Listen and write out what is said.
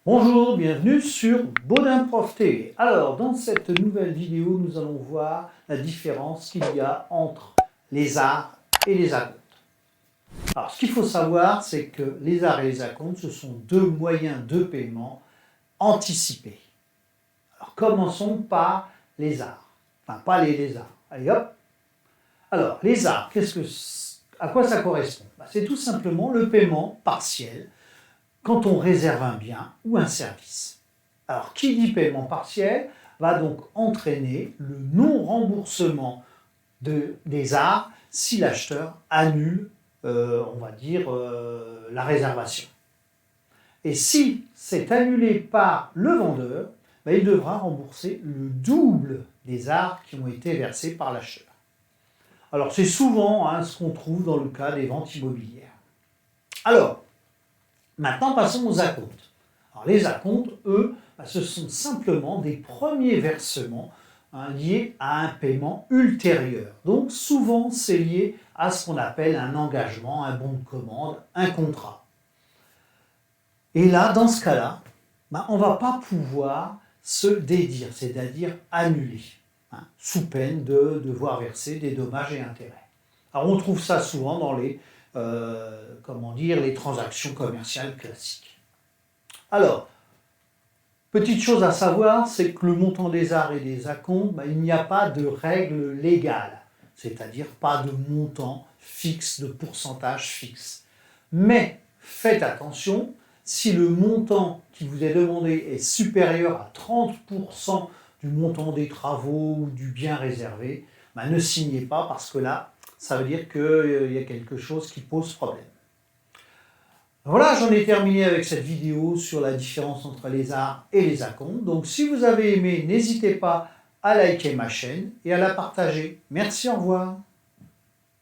Bonjour, bienvenue sur Baudin Prof TV. Alors, dans cette nouvelle vidéo, nous allons voir la différence qu'il y a entre les arts et les acomptes. Alors, ce qu'il faut savoir, c'est que les arts et les acomptes, ce sont deux moyens de paiement anticipés. Alors, commençons par les arts. Enfin, pas les lézards. Allez, hop. Alors, les arts, à quoi ça correspond? C'est tout simplement le paiement partiel quand on réserve un bien ou un service. Alors, qui dit paiement partiel va donc entraîner le non-remboursement des arts si l'acheteur annule, on va dire, la réservation. Et si c'est annulé par le vendeur, il devra rembourser le double des arts qui ont été versés par l'acheteur. Alors, c'est souvent ce qu'on trouve dans le cas des ventes immobilières. Alors, maintenant, passons aux acomptes. Alors, les acomptes, eux, ce sont simplement des premiers versements liés à un paiement ultérieur. Donc, souvent, c'est lié à ce qu'on appelle un engagement, un bon de commande, un contrat. Et là, dans ce cas-là, on ne va pas pouvoir se dédire, c'est-à-dire annuler, sous peine de devoir verser des dommages et intérêts. Alors, on trouve ça souvent dans les transactions commerciales classiques. Alors, petite chose à savoir, c'est que le montant des arts et des acomptes, il n'y a pas de règle légale, c'est-à-dire pas de montant fixe, de pourcentage fixe. Mais faites attention, si le montant qui vous est demandé est supérieur à 30% du montant des travaux ou du bien réservé, ne signez pas parce que là, ça veut dire qu'il y a quelque chose qui pose problème. Voilà, j'en ai terminé avec cette vidéo sur la différence entre les arts et les acomptes. Donc si vous avez aimé, n'hésitez pas à liker ma chaîne et à la partager. Merci, au revoir.